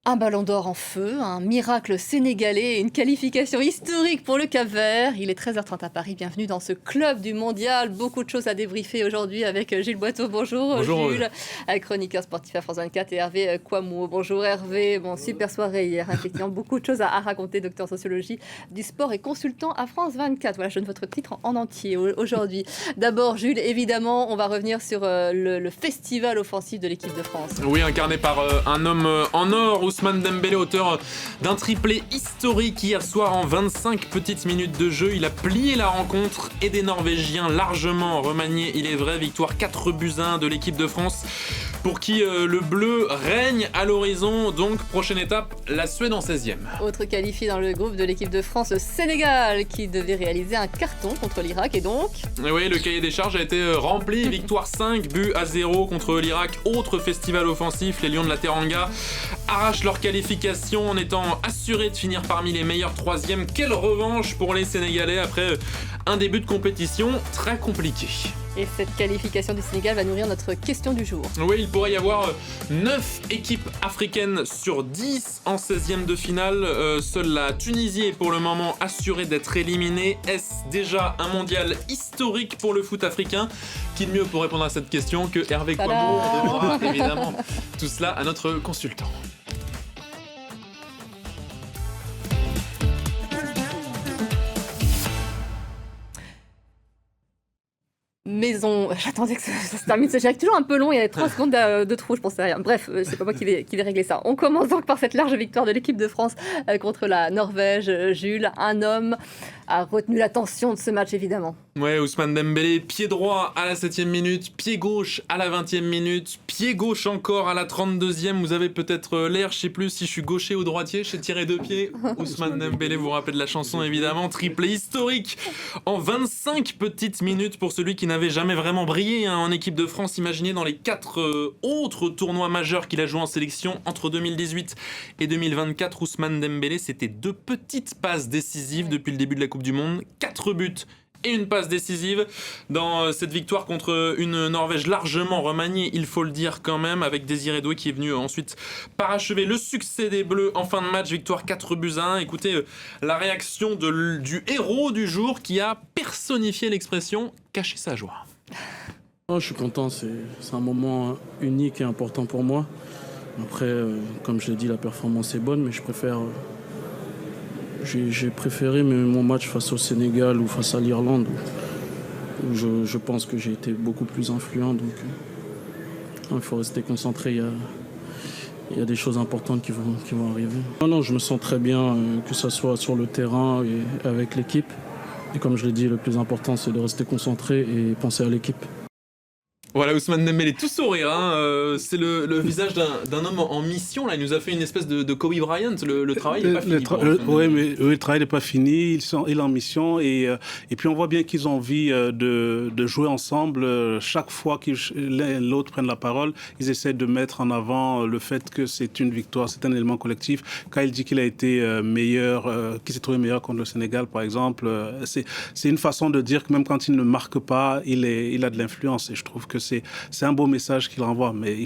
Un ballon d'or en feu, un miracle sénégalais et une qualification historique pour le Cap-Vert. Il est 13h30 à Paris. Bienvenue dans ce club du mondial. Beaucoup de choses à débriefer aujourd'hui avec Gilles Boiteau. Bonjour, Bonjour Jules, chroniqueur sportif à France 24, et Hervé Kouamouo. Bonjour Hervé. Bon, super soirée hier. Effectivement, beaucoup de choses à raconter. Docteur en sociologie du sport et consultant à France 24. Voilà, je donne votre titre en entier aujourd'hui. D'abord, Jules, évidemment, on va revenir sur le festival offensif de l'équipe de France. Oui, incarné par un homme en or, Ousmane Dembélé, auteur d'un triplé historique hier soir en 25 petites minutes de jeu. Il a plié la rencontre et des Norvégiens largement remaniés, il est vrai. Victoire 4-1 de l'équipe de France, pour qui le bleu règne à l'horizon. Donc, prochaine étape, la Suède en 16e. Autre qualifié dans le groupe de l'équipe de France, le Sénégal, qui devait réaliser un carton contre l'Irak. Et donc, Et oui, le cahier des charges a été rempli. Victoire 5-0 contre l'Irak. Autre festival offensif, les Lions de la Teranga arrachent leur qualification en étant assurés de finir parmi les meilleurs troisièmes. Quelle revanche pour les Sénégalais après un début de compétition très compliqué. et cette qualification du Sénégal va nourrir notre question du jour. Oui, il pourrait y avoir 9 équipes africaines sur 10 en 16e de finale. Seule la Tunisie est pour le moment assurée d'être éliminée. Est-ce déjà un mondial historique pour le foot africain? Qui de mieux pour répondre à cette question que Hervé Tada. Kouamouo? On demandera évidemment tout cela à notre consultant. J'attendais que ça se termine. J'ai toujours un peu long, il y a 3 secondes de trou, je pensais à rien. Bref, c'est pas moi qui vais régler ça. On commence donc par cette large victoire de l'équipe de France contre la Norvège. Jules, un homme a retenu l'attention de ce match, évidemment. Ouais, Ousmane Dembélé, pied droit à la 7e minute, pied gauche à la 20e minute, pied gauche encore à la 32e. Vous avez peut-être l'air, je sais plus si je suis gaucher ou droitier, je sais tirer deux pieds. Ousmane Dembélé, vous vous rappelez de la chanson évidemment. Triplé historique en 25 petites minutes pour celui qui n'avait jamais vraiment brillé en équipe de France. Imaginez dans les 4 autres tournois majeurs qu'il a joué en sélection entre 2018 et 2024. Ousmane Dembélé, c'était 2 petites passes décisives depuis le début de la Coupe du Monde, 4 buts et une passe décisive dans cette victoire contre une Norvège largement remaniée, il faut le dire quand même, avec Désiré Doué qui est venu ensuite parachever le succès des Bleus en fin de match. Victoire 4-1. Écoutez la réaction du héros du jour qui a personnifié l'expression « cacher sa joie ». Oh, je suis content, c'est un moment unique et important pour moi. Après, comme je l'ai dit, la performance est bonne, mais j'ai préféré mon match face au Sénégal ou face à l'Irlande, où je pense que j'ai été beaucoup plus influent. Donc, il faut rester concentré. Il y a des choses importantes qui vont arriver. Non, je me sens très bien, que ce soit sur le terrain et avec l'équipe. Et comme je l'ai dit, le plus important, c'est de rester concentré et penser à l'équipe. Voilà, Ousmane Dembélé tout sourire, hein. C'est le visage d'un homme en mission. Là, il nous a fait une espèce de Kobe Bryant. Le travail n'est pas fini. Oui, mais le travail n'est pas fini. Il est en mission et puis on voit bien qu'ils ont envie de jouer ensemble. Chaque fois que l'un et l'autre prennent la parole, ils essaient de mettre en avant le fait que c'est une victoire, c'est un élément collectif. Quand il dit qu'il a été meilleur, qu'il s'est trouvé meilleur contre le Sénégal, par exemple, c'est une façon de dire que même quand il ne marque pas, il a de l'influence. Et je trouve que c'est un beau message qu'il renvoie, mais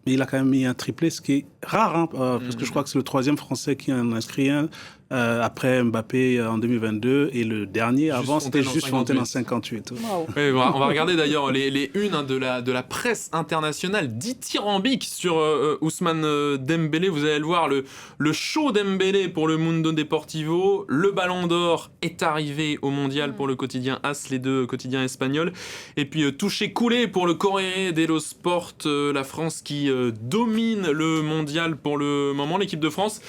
il a quand même mis un triplé, ce qui est rare, hein, parce que je crois que c'est le 3e Français qui en a inscrit un, après Mbappé en 2022, et le dernier avant, c'était juste Fontaine en 58. Wow. Oui, on va regarder d'ailleurs les unes, hein, de la presse internationale dithyrambique sur Ousmane Dembélé. Vous allez le voir, le show Dembélé pour le Mundo Deportivo. Le Ballon d'Or est arrivé au Mondial pour le quotidien AS, les 2 quotidiens espagnols. Et puis touché coulé pour le Corriere dello Sport, la France qui domine le Mondial pour le moment. L'équipe de France,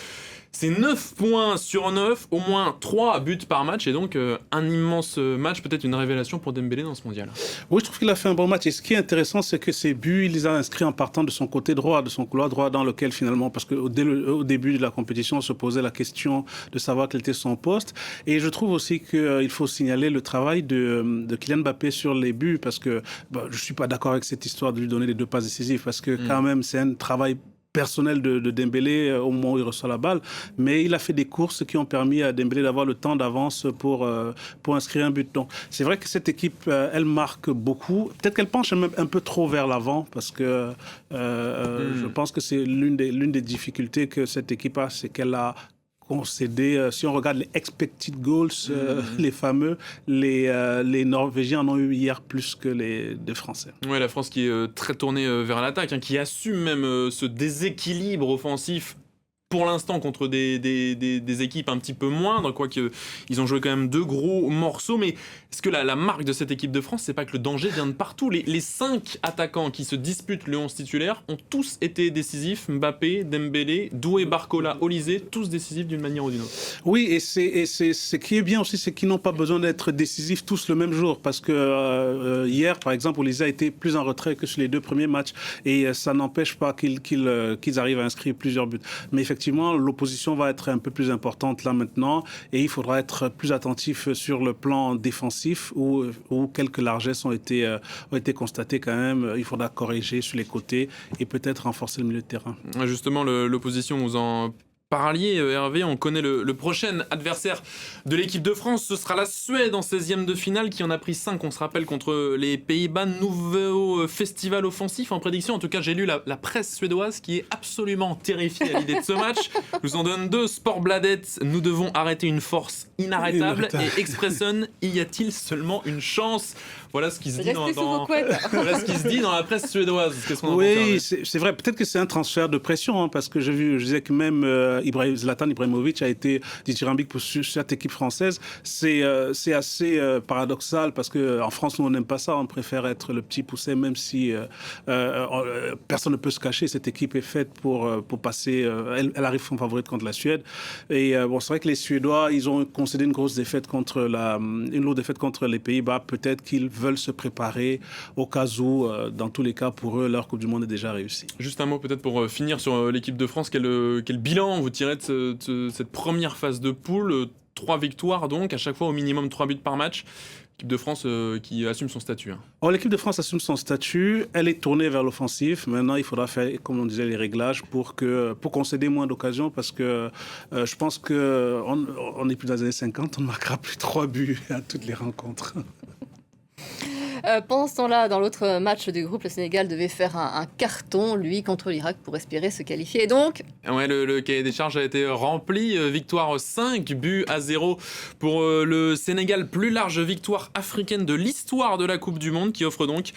c'est 9 points sur 9, au moins 3 buts par match, et donc un immense match, peut-être une révélation pour Dembélé dans ce mondial. Oui, je trouve qu'il a fait un bon match. Et ce qui est intéressant, c'est que ses buts, il les a inscrits en partant de son côté droit, de son couloir droit, dans lequel finalement, parce qu'au début de la compétition, on se posait la question de savoir quel était son poste. Et je trouve aussi qu'il faut signaler le travail de Kylian Mbappé sur les buts, parce que je ne suis pas d'accord avec cette histoire de lui donner les 2 passes décisives, parce que quand même, c'est un travail personnel de Dembélé au moment où il reçoit la balle, mais il a fait des courses qui ont permis à Dembélé d'avoir le temps d'avance pour inscrire un but. Donc, c'est vrai que cette équipe, elle marque beaucoup. Peut-être qu'elle penche même un peu trop vers l'avant, parce que je pense que c'est l'une des difficultés que cette équipe a, c'est qu'elle a concédé, si on regarde les expected goals, les fameux, les Norvégiens en ont eu hier plus que les Français. Ouais, la France qui est très tournée vers l'attaque, qui assume même ce déséquilibre offensif pour l'instant contre des équipes un petit peu moindres, quoique ils ont joué quand même 2 gros morceaux. Mais est-ce que la marque de cette équipe de France, c'est pas que le danger vient de partout? Les 5 attaquants qui se disputent le 11 titulaire ont tous été décisifs. Mbappé, Dembélé, Doué, Barcola, Olysée, tous décisifs d'une manière ou d'une autre. Oui, et ce qui est bien aussi, c'est qu'ils n'ont pas besoin d'être décisifs tous le même jour. Parce que hier, par exemple, Olysée a été plus en retrait que sur les 2 premiers matchs. Et ça n'empêche pas qu'ils arrivent à inscrire plusieurs buts. Mais effectivement, l'opposition va être un peu plus importante là maintenant et il faudra être plus attentif sur le plan défensif où quelques largesses ont été constatées quand même. Il faudra corriger sur les côtés et peut-être renforcer le milieu de terrain. Justement, l'opposition, vous en parliez, Hervé, on connaît le prochain adversaire de l'équipe de France, ce sera la Suède en 16e de finale qui en a pris 5, on se rappelle, contre les Pays-Bas. Nouveau festival offensif en prédiction, en tout cas j'ai lu la presse suédoise qui est absolument terrifiée à l'idée de ce match. Je vous en donne 2, Sportbladet, nous devons arrêter une force inarrêtable, et Expressen, y a-t-il seulement une chance? Voilà ce qui se dit voilà ce qui se dit dans la presse suédoise. Qu'est-ce qu'on en pense? C'est vrai, peut-être que c'est un transfert de pression, parce que je disais que même Zlatan Ibrahimovic a été dithyrambique pour cette équipe française. C'est assez paradoxal parce qu'en France, nous, on n'aime pas ça. On préfère être le petit poussé, même si personne ne peut se cacher. Cette équipe est faite pour passer. Elle arrive en favorite contre la Suède. Et c'est vrai que les Suédois, ils ont concédé une lourde défaite contre les Pays-Bas. Peut-être qu'ils veulent se préparer au cas où, dans tous les cas, pour eux, leur Coupe du Monde est déjà réussie. Juste un mot peut-être pour finir sur l'équipe de France. Quel bilan vous tirez de cette première phase de poule? 3 victoires donc, à chaque fois au minimum 3 buts par match. L'équipe de France qui assume son statut. L'équipe de France assume son statut, elle est tournée vers l'offensif. Maintenant, il faudra faire, comme on disait, les réglages pour concéder moins d'occasions parce que je pense qu'on n'est plus dans les années 50, on ne marquera plus 3 buts à toutes les rencontres. Pendant ce temps-là, dans l'autre match du groupe, le Sénégal devait faire un carton, lui, contre l'Irak pour espérer se qualifier. Et donc... Ouais, le cahier des charges a été rempli. Victoire 5-0 pour le Sénégal. Plus large victoire africaine de l'histoire de la Coupe du Monde qui offre donc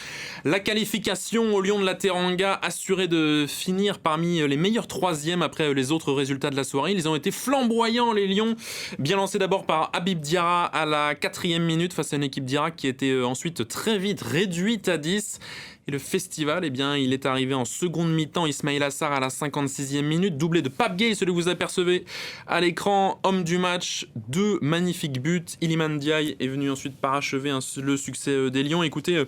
la qualification aux Lions de la Teranga, assurés de finir parmi les meilleurs 3e après les autres résultats de la soirée. Ils ont été flamboyants, les Lions. Bien lancés d'abord par Habib Diarra à la 4e minute face à une équipe d'Irak qui était ensuite très vite réduite à 10. Et le festival, il est arrivé en seconde mi-temps. Ismaïla Sarr à la 56e minute, doublé de Pape Gueye, celui que vous apercevez à l'écran, homme du match, 2 magnifiques buts. Iliman Ndiaye est venu ensuite parachever le succès des Lions. Écoutez,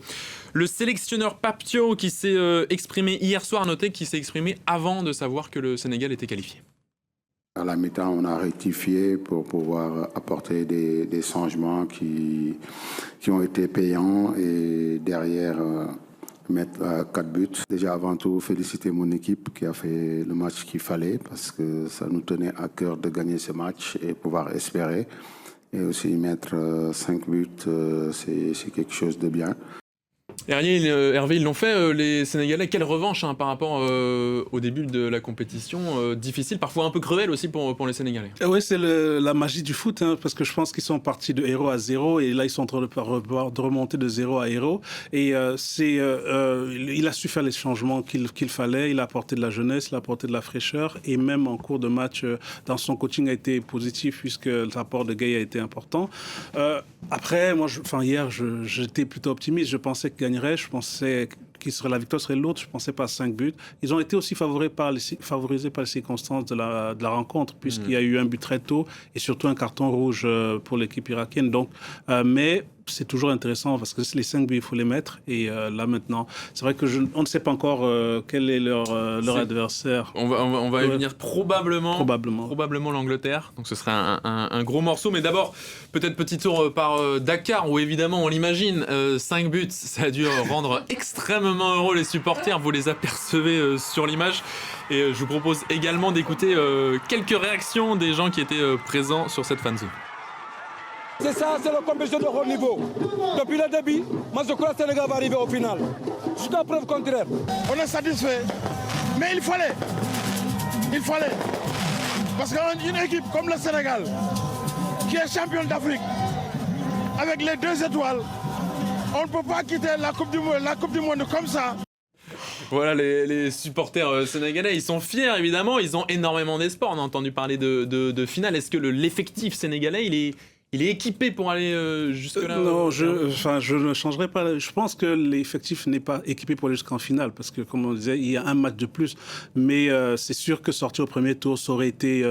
le sélectionneur Pape Thiaw qui s'est exprimé hier soir, notez qu'il s'est exprimé avant de savoir que le Sénégal était qualifié. À la mi-temps, on a rectifié pour pouvoir apporter des changements qui ont été payants et derrière mettre 4 buts. Déjà avant tout, féliciter mon équipe qui a fait le match qu'il fallait parce que ça nous tenait à cœur de gagner ce match et pouvoir espérer. Et aussi mettre 5 buts, c'est quelque chose de bien. Hervé, ils l'ont fait, les Sénégalais. Quelle revanche par rapport au début de la compétition. Difficile, parfois un peu cruel aussi pour les Sénégalais. Oui, c'est la magie du foot, parce que je pense qu'ils sont partis de 0 à 0 et là, ils sont en train de remonter de 0 à 0. Et il a su faire les changements qu'il fallait. Il a apporté de la jeunesse, il a apporté de la fraîcheur et même en cours de match, dans son coaching a été positif puisque le rapport de Gueye a été important. Après, hier, j'étais plutôt optimiste. Je pensais qu'il gagnerait. Je pensais que la victoire serait lourde. Je ne pensais pas à 5 buts. Ils ont été aussi favorisés par les circonstances de la rencontre, puisqu'il y a eu un but très tôt et surtout un carton rouge pour l'équipe irakienne. Donc, mais c'est toujours intéressant parce que les 5 buts, il faut les mettre. Et là, maintenant, c'est vrai on ne sait pas encore quel est leur adversaire. On va y venir probablement l'Angleterre. Donc ce serait un gros morceau. Mais d'abord, peut-être petit tour par Dakar, où évidemment, on l'imagine, 5 buts, ça a dû rendre extrêmement heureux les supporters. Vous les apercevez sur l'image. Et je vous propose également d'écouter quelques réactions des gens qui étaient présents sur cette fanzone. C'est ça, c'est la compétition de haut niveau. Depuis le début, moi je crois que le Sénégal va arriver au final. Jusqu'à preuve contraire. On est satisfait, mais il fallait. Parce qu'une équipe comme le Sénégal, qui est champion d'Afrique, avec les 2 étoiles, on ne peut pas quitter la Coupe du Monde comme ça. Voilà, les supporters sénégalais, ils sont fiers évidemment, ils ont énormément d'espoir. On a entendu parler de finale. Est-ce que l'effectif sénégalais, il est équipé pour aller jusque-là? Non, je ne changerai pas. Je pense que l'effectif n'est pas équipé pour aller jusqu'en finale parce que, comme on disait, il y a un match de plus. Mais c'est sûr que sortir au premier tour, ça aurait été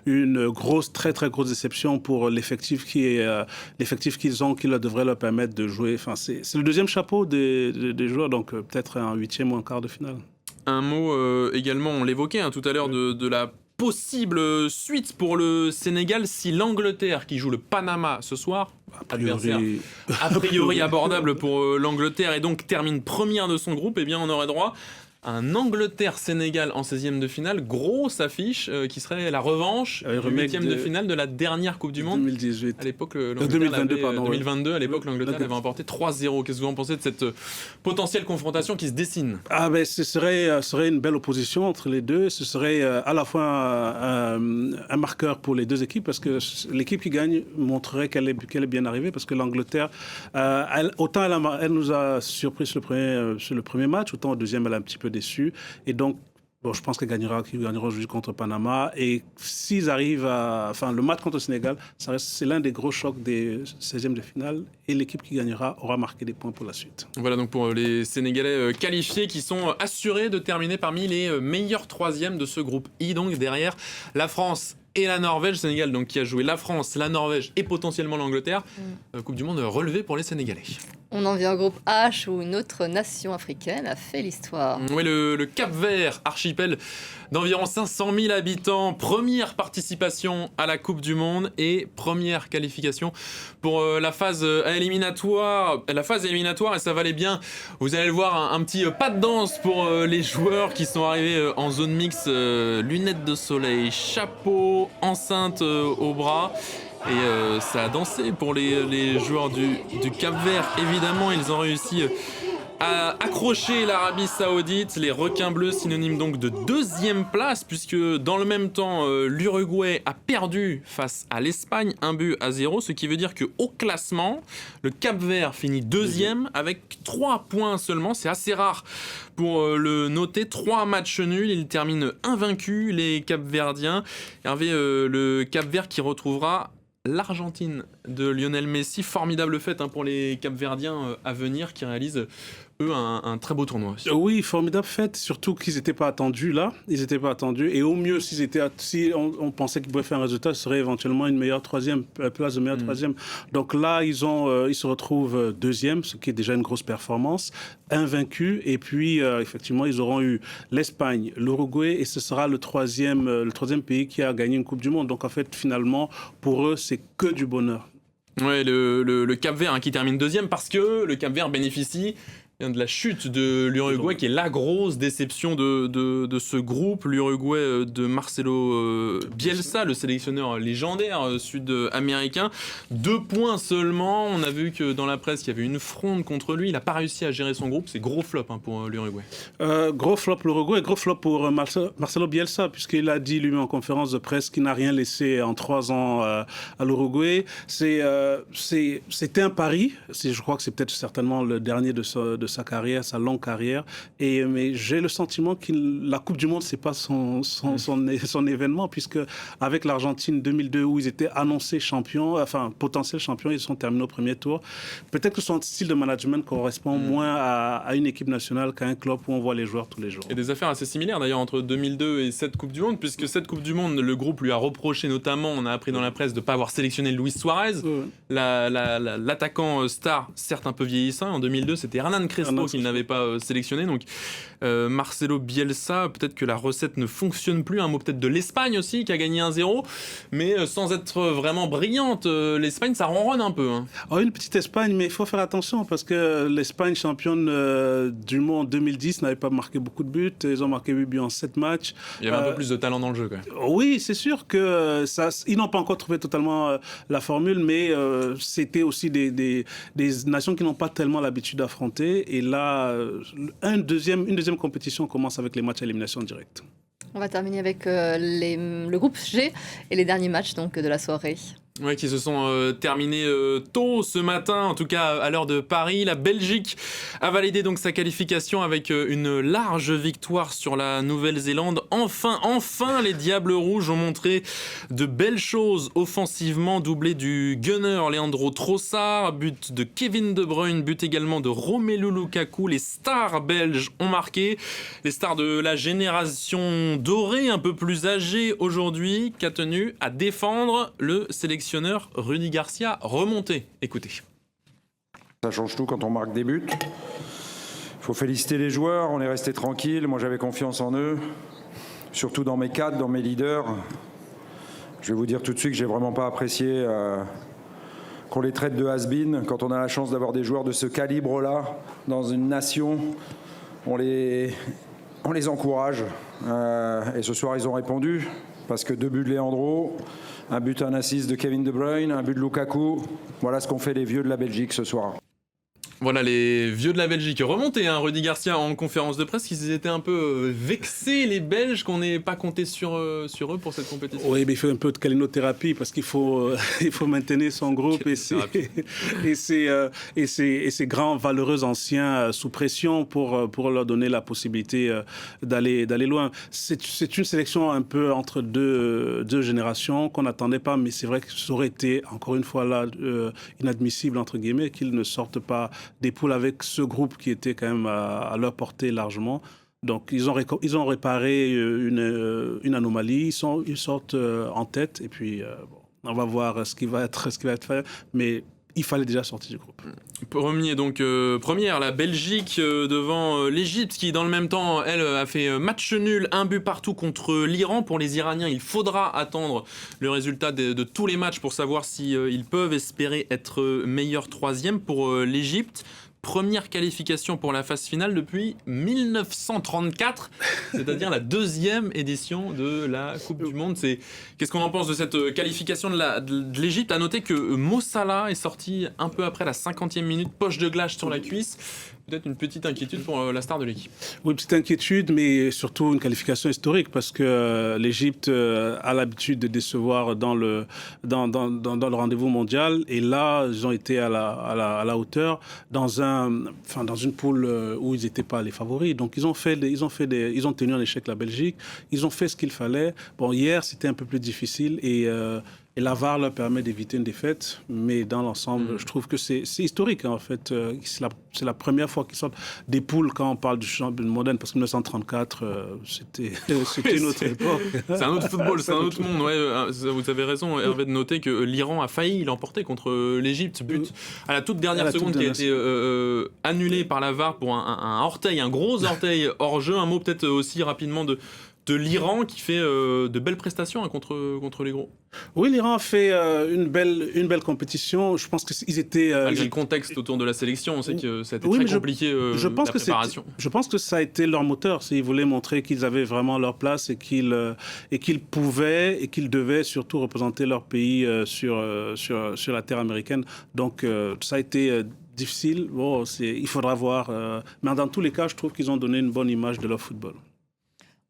une très très grosse déception pour l'effectif qu'ils ont, qui devrait leur permettre de jouer. Enfin, c'est le deuxième chapeau des joueurs, donc peut-être un 8e ou un quart de finale. Un mot également, on l'évoquait tout à l'heure, de la possible suite pour le Sénégal si l'Angleterre, qui joue le Panama ce soir, adversaire a priori abordable pour l'Angleterre, et donc termine première de son groupe, eh bien on aurait droit à un Angleterre-Sénégal en 16e de finale, grosse affiche qui serait la revanche du 8e de finale de la dernière Coupe du Monde. 2018. À l'époque, 2022, à l'époque, l'Angleterre avait emporté 3-0. Qu'est-ce que vous en pensez de cette potentielle confrontation qui se dessine? Ce serait une belle opposition entre les deux. Ce serait à la fois un marqueur pour les deux équipes parce que l'équipe qui gagne montrerait qu'elle est bien arrivée parce que l'Angleterre, autant elle nous a surpris sur le premier match, autant au deuxième elle a un petit peu déçu. Et donc, je pense qu'ils gagneront aujourd'hui contre Panama. Et s'ils arrivent le match contre le Sénégal, c'est l'un des gros chocs des 16e de finale. Et l'équipe qui gagnera aura marqué des points pour la suite. Voilà donc pour les Sénégalais qualifiés qui sont assurés de terminer parmi les meilleurs 3e de ce groupe I. Donc derrière la France et la Norvège. Sénégal donc qui a joué la France, la Norvège et potentiellement l'Angleterre. Coupe du monde relevée pour les Sénégalais. On en vient au groupe H où une autre nation africaine a fait l'histoire. Oui, le Cap-Vert, archipel d'environ 500 000 habitants. Première participation à la Coupe du Monde et première qualification pour la phase éliminatoire. Et ça valait bien. Vous allez le voir, un petit pas de danse pour les joueurs qui sont arrivés en zone mixte. Lunettes de soleil, chapeau, enceinte au bras. Et ça a dansé pour les joueurs du Cap-Vert. Évidemment, ils ont réussi à accrocher l'Arabie Saoudite. Les requins bleus, synonyme donc de 2e place, puisque dans le même temps, l'Uruguay a perdu face à l'Espagne 1-0, ce qui veut dire qu'au classement, le Cap-Vert finit 2e avec 3 points seulement. C'est assez rare pour le noter. 3 matchs nuls, il termine invaincu, les Cap-Verdiens. Hervé, le Cap-Vert qui retrouvera l'Argentine de Lionel Messi, formidable fête pour les Cap-Verdiens à venir qui réalisent eux un très beau tournoi. Oui, formidable fête, surtout qu'ils n'étaient pas attendus là, et au mieux si on pensait qu'ils pouvaient faire un résultat, ce serait éventuellement une meilleure place de meilleure troisième. Donc là ils se retrouvent 2e, ce qui est déjà une grosse performance, invaincus, et puis effectivement ils auront eu l'Espagne, l'Uruguay, et ce sera le troisième pays qui a gagné une Coupe du Monde. Donc en fait finalement pour eux c'est que du bonheur. Ouais, le Cap-Vert qui termine 2e parce que le Cap-Vert bénéficie de la chute de l'Uruguay qui est la grosse déception de ce groupe. L'Uruguay de Marcelo Bielsa, le sélectionneur légendaire sud-américain. 2 points seulement. On a vu que dans la presse, il y avait une fronde contre lui. Il n'a pas réussi à gérer son groupe. C'est gros flop pour l'Uruguay. Gros flop l'Uruguay, gros flop pour Marcelo Bielsa, puisqu'il a dit lui en conférence de presse qu'il n'a rien laissé en 3 ans à l'Uruguay. C'était un pari. Je crois que c'est peut-être certainement le dernier de sa carrière, sa longue carrière. Mais j'ai le sentiment que la Coupe du Monde, c'est pas son événement, puisque avec l'Argentine 2002, où ils étaient annoncés champions, enfin potentiels champions, ils sont terminés au premier tour. Peut-être que son style de management correspond moins à une équipe nationale qu'à un club où on voit les joueurs tous les jours. Et des affaires assez similaires d'ailleurs entre 2002 et cette Coupe du Monde, puisque cette Coupe du Monde, le groupe lui a reproché notamment, on a appris dans la presse, de ne pas avoir sélectionné Luis Suarez, l'attaquant star, certes un peu vieillissant. En 2002, c'était Hernan Crespo qu'il n'avait pas sélectionné. Donc Marcelo Bielsa, peut-être que la recette ne fonctionne plus. Un mot peut-être de l'Espagne aussi, qui a gagné 1-0, mais sans être vraiment brillante. L'Espagne, ça ronronne un peu. Hein. Une petite Espagne, mais il faut faire attention, parce que l'Espagne, championne du monde 2010, n'avait pas marqué beaucoup de buts. Ils ont marqué 8 buts en 7 matchs. Il y avait un peu plus de talent dans le jeu, quand même. Oui, c'est sûr que ils n'ont pas encore trouvé totalement la formule, mais c'était aussi des nations qui n'ont pas tellement l'habitude d'affronter. Et là, une deuxième compétition commence avec les matchs à élimination directe. On va terminer avec le groupe G et les derniers matchs donc, de la soirée. Ouais, qui se sont terminés tôt ce matin, en tout cas à l'heure de Paris. La Belgique a validé donc sa qualification avec une large victoire sur la Nouvelle-Zélande. Enfin, les Diables Rouges ont montré de belles choses offensivement, doublé du gunner Leandro Trossard, but de Kevin De Bruyne, but également de Romelu Lukaku. Les stars belges ont marqué, les stars de la génération dorée, un peu plus âgée aujourd'hui, qui a tenu à défendre le sélectionneur Rudy Garcia remonté. Écoutez. Ça change tout quand on marque des buts. Il faut féliciter les joueurs, on est resté tranquille. Moi j'avais confiance en eux, surtout dans mes cadres, dans mes leaders. Je vais vous dire tout de suite que j'ai vraiment pas apprécié qu'on les traite de has-been. Quand on a la chance d'avoir des joueurs de ce calibre-là dans une nation, on les encourage. Et ce soir ils ont répondu, parce que 2 buts de Leandro, un but, un assist de Kevin De Bruyne, un but de Lukaku. Voilà ce qu'ont fait les vieux de la Belgique ce soir. Voilà les vieux de la Belgique remontés, hein, Rudy Garcia en conférence de presse, qu'ils étaient un peu vexés, les Belges, qu'on n'ait pas compté sur eux pour cette compétition. Oui, mais il faut un peu de calinothérapie parce qu'il faut maintenir son groupe et ses grands valeureux anciens sous pression pour leur donner la possibilité d'aller loin. C'est une sélection un peu entre deux générations qu'on n'attendait pas, mais c'est vrai que ça aurait été, encore une fois là, inadmissible, entre guillemets, qu'ils ne sortent pas des poules avec ce groupe qui était quand même à leur portée largement. Donc ils ont réparé une anomalie, ils sortent en tête et puis on va voir ce qui va être fait, mais il fallait déjà sortir du groupe. Première, la Belgique devant l'Égypte qui, dans le même temps, elle a fait match nul, 1 but partout contre l'Iran. Pour les Iraniens, il faudra attendre le résultat de tous les matchs pour savoir s'ils peuvent espérer être meilleur troisième. Pour l'Égypte, première qualification pour la phase finale depuis 1934, c'est-à-dire la 2e édition de la Coupe du Monde. Qu'est-ce qu'on en pense de cette qualification de l'Égypte ? À noter que Mo Salah est sorti un peu après la 50e minute, poche de glace sur la cuisse. Peut-être une petite inquiétude pour la star de l'équipe. Oui, petite inquiétude, mais surtout une qualification historique parce que l'Égypte a l'habitude de décevoir dans le rendez-vous mondial. Et là, ils ont été à la hauteur dans une poule où ils n'étaient pas les favoris. Donc, ils ont tenu en échec la Belgique. Ils ont fait ce qu'il fallait. Bon, hier, c'était un peu plus difficile et la VAR leur permet d'éviter une défaite, mais dans l'ensemble, je trouve que c'est historique, hein, en fait. C'est la première fois qu'ils sortent des poules quand on parle du championnat moderne, parce que 1934, c'était une autre époque. C'est un autre football, c'est un autre monde. Ouais, vous avez raison, Hervé, de noter que l'Iran a failli l'emporter contre l'Égypte. But à la toute dernière seconde qui a été annulé par la VAR pour un orteil, un gros orteil hors jeu. Un mot peut-être aussi rapidement de l'Iran qui fait de belles prestations contre les gros. Oui, l'Iran a fait une belle compétition. Je pense qu'ils étaient... Malgré le contexte autour de la sélection, on sait que ça a été très compliqué la préparation. Je pense que ça a été leur moteur. Ils voulaient montrer qu'ils avaient vraiment leur place et qu'ils pouvaient et qu'ils devaient surtout représenter leur pays sur la terre américaine. Donc ça a été... difficile. Bon, il faudra voir. Mais dans tous les cas, je trouve qu'ils ont donné une bonne image de leur football.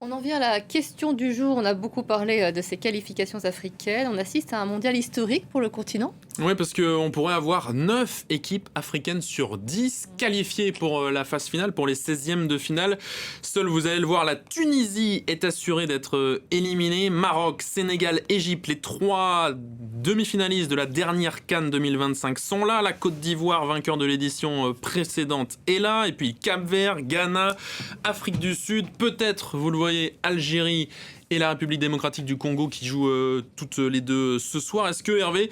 On en vient à la question du jour. On a beaucoup parlé de ces qualifications africaines. On assiste à un mondial historique pour le continent. Oui, parce qu'on pourrait avoir 9 équipes africaines sur 10 qualifiées pour la phase finale, pour les 16e de finale. Seul, vous allez le voir, la Tunisie est assurée d'être éliminée. Maroc, Sénégal, Égypte, les 3 demi-finalistes de la dernière CAN 2025 sont là. La Côte d'Ivoire, vainqueur de l'édition précédente, est là. Et puis Cap-Vert, Ghana, Afrique du Sud, peut-être, vous le voyez, Algérie et la République démocratique du Congo qui jouent toutes les deux ce soir. Est-ce que, Hervé,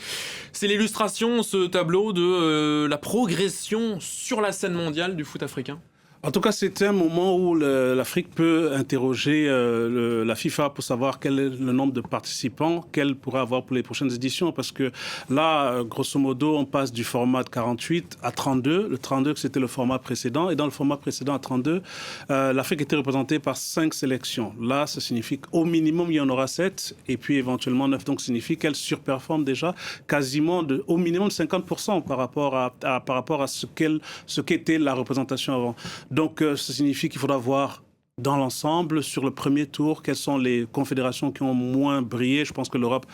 c'est l'illustration, ce tableau, de la progression sur la scène mondiale du foot africain ? En tout cas, c'est un moment où l'Afrique peut interroger la FIFA pour savoir quel est le nombre de participants qu'elle pourra avoir pour les prochaines éditions. Parce que là, grosso modo, on passe du format de 48 à 32. Le 32, c'était le format précédent. Et dans le format précédent à 32, l'Afrique était représentée par 5 sélections. Là, ça signifie qu'au minimum, il y en aura 7 et puis éventuellement 9. Donc, ça signifie qu'elle surperforme déjà quasiment au minimum de 50% par rapport à ce qu'était la représentation avant. Donc, ça signifie qu'il faudra voir dans l'ensemble, sur le premier tour, quelles sont les confédérations qui ont moins brillé. Je pense que l'Europe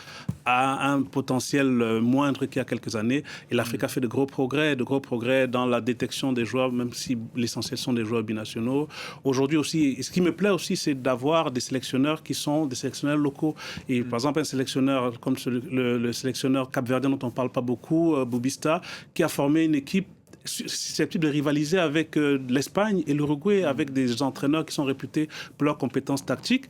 a un potentiel moindre qu'il y a quelques années. Et l'Afrique a fait de gros progrès dans la détection des joueurs, même si l'essentiel sont des joueurs binationaux. Aujourd'hui aussi, ce qui me plaît aussi, c'est d'avoir des sélectionneurs qui sont des sélectionneurs locaux. Et par exemple, un sélectionneur comme le sélectionneur capverdien dont on ne parle pas beaucoup, Boubista, qui a formé une équipe susceptible de rivaliser avec l'Espagne et l'Uruguay, avec des entraîneurs qui sont réputés pour leurs compétences tactiques.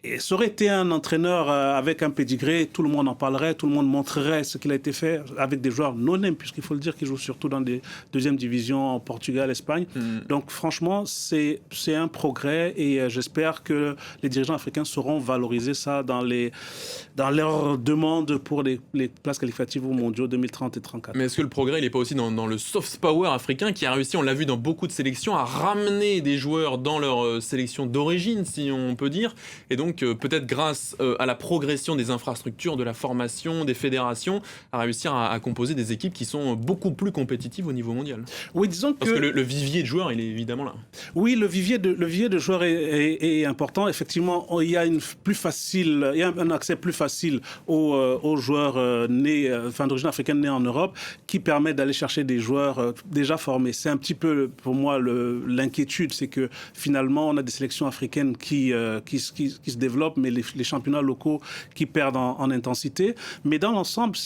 Et ça aurait été un entraîneur avec un pédigré, tout le monde en parlerait, tout le monde montrerait ce qu'il a été fait avec des joueurs non-name, puisqu'il faut le dire qu'ils jouent surtout dans des deuxièmes divisions en Portugal, Espagne. Donc franchement, c'est un progrès et j'espère que les dirigeants africains sauront valoriser ça dans leurs demandes pour les places qualificatives aux mondiaux 2030 et 2034. Mais est-ce que le progrès, il n'est pas aussi dans le soft power africain qui a réussi, on l'a vu dans beaucoup de sélections, à ramener des joueurs dans leur sélection d'origine, si on peut dire, et donc peut-être grâce à la progression des infrastructures, de la formation, des fédérations, à réussir à composer des équipes qui sont beaucoup plus compétitives au niveau mondial. Oui, disons Parce que le vivier de joueurs, il est évidemment là. Oui, le vivier de joueurs est important. Effectivement, il y a un accès plus facile aux joueurs d'origine africaine nés en Europe, qui permet d'aller chercher des joueurs déjà formés. C'est un petit peu, pour moi, l'inquiétude, c'est que finalement, on a des sélections africaines qui se développent, mais les championnats locaux qui perdent en intensité. Mais dans l'ensemble,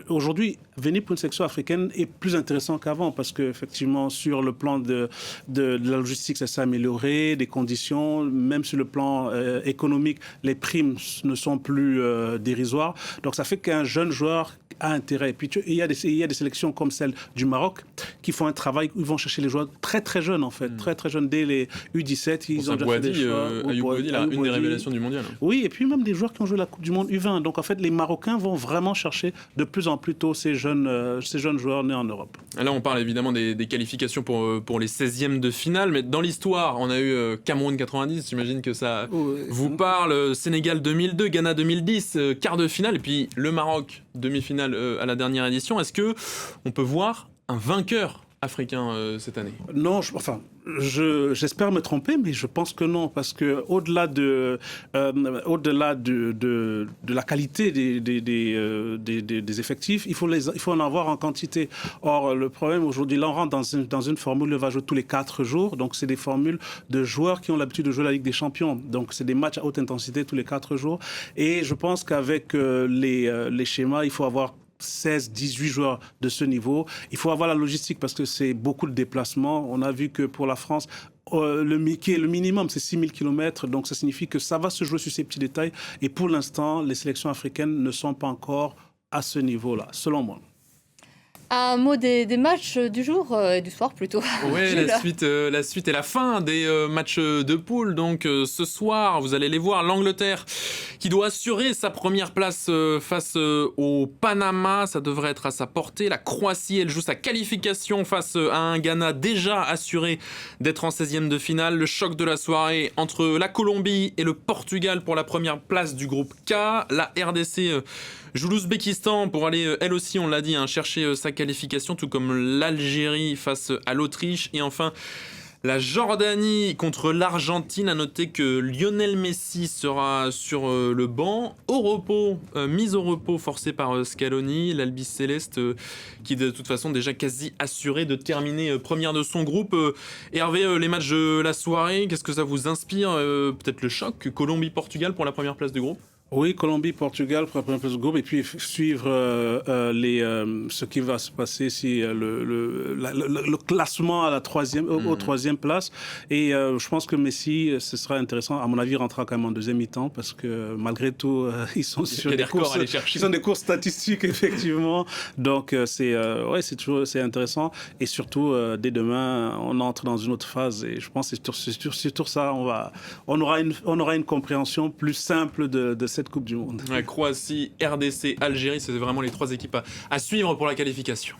aujourd'hui, venir pour une sélection africaine est plus intéressant qu'avant, parce qu'effectivement, sur le plan de la logistique, ça s'est amélioré, des conditions, même sur le plan économique, les primes ne sont plus dérisoires. Donc ça fait qu'un jeune joueur a intérêt. Et puis il y a des sélections comme celle du Maroc qui font un travail où ils vont chercher les joueurs très très jeunes en fait, très très jeunes dès les U17. Ils ont déjà fait des choix. Ayoub Boadi, une des révélations du mondial. Oui, et puis même des joueurs qui ont joué la Coupe du Monde U20. Donc en fait, les Marocains vont vraiment chercher de plus en plus tôt ces jeunes joueurs nés en Europe. Là, on parle évidemment des qualifications pour les 16e de finale, mais dans l'histoire, on a eu Cameroun 90, j'imagine que ça vous parle, Sénégal 2002, Ghana 2010, quart de finale, et puis le Maroc, demi-finale à la dernière édition. Est-ce que on peut voir un vainqueur africain cette année ? Non, j'espère me tromper, mais je pense que non, parce que au-delà de la qualité des effectifs, il faut en avoir en quantité. Or, le problème aujourd'hui, là, on rentre dans une formule, on va jouer tous les 4 jours, donc c'est des formules de joueurs qui ont l'habitude de jouer la Ligue des Champions. Donc, c'est des matchs à haute intensité tous les 4 jours. Et je pense qu'avec les schémas, il faut avoir 16, 18 joueurs de ce niveau. Il faut avoir la logistique parce que c'est beaucoup de déplacements. On a vu que pour la France, le minimum, c'est 6000 km. Donc, ça signifie que ça va se jouer sur ces petits détails. Et pour l'instant, les sélections africaines ne sont pas encore à ce niveau-là, selon moi. Un mot des matchs du jour, du soir plutôt. Oui, la suite et la fin des matchs de poule. Donc ce soir, vous allez les voir, l'Angleterre qui doit assurer sa première place face au Panama. Ça devrait être à sa portée. La Croatie, elle joue sa qualification face à un Ghana déjà assuré d'être en 16e de finale. Le choc de la soirée entre la Colombie et le Portugal pour la première place du groupe K. La RDC joue l'Ouzbékistan pour aller, elle aussi, on l'a dit, chercher sa qualification, tout comme l'Algérie face à l'Autriche. Et enfin, La Jordanie contre l'Argentine. À noter que Lionel Messi sera sur le banc. Au repos, mise au repos forcée par Scaloni. L'Albi Céleste qui de toute façon déjà quasi assuré de terminer première de son groupe. Hervé, les matchs de la soirée, qu'est-ce que ça vous inspire? Peut-être le choc Colombie-Portugal pour la première place du groupe? Oui, Colombie-Portugal pour la première place du groupe et puis suivre ce qui va se passer si le classement à la au troisième place. Et je pense que Messi, ce sera intéressant. À mon avis, il rentrera quand même en deuxième mi-temps parce que malgré tout, ils sont sur des courses, ils sont des courses statistiques effectivement. Donc c'est intéressant et surtout dès demain, on entre dans une autre phase et je pense que c'est sur ça on aura une compréhension plus simple de cette Coupe du Monde. Ouais, Croatie, RDC, Algérie, c'est vraiment les 3 équipes à suivre pour la qualification.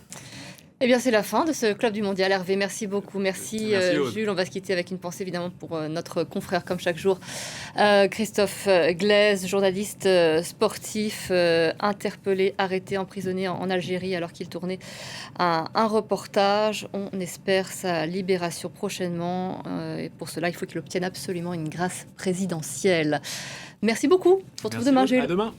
Eh bien, c'est la fin de ce Club du Mondial. Hervé, merci beaucoup. Merci Jules. On va se quitter avec une pensée évidemment pour notre confrère, comme chaque jour, Christophe Glaise, journaliste sportif, interpellé, arrêté, emprisonné en Algérie alors qu'il tournait un reportage. On espère sa libération prochainement. Et pour cela, il faut qu'il obtienne absolument une grâce présidentielle. Merci beaucoup. On se retrouve demain, Jules. À demain.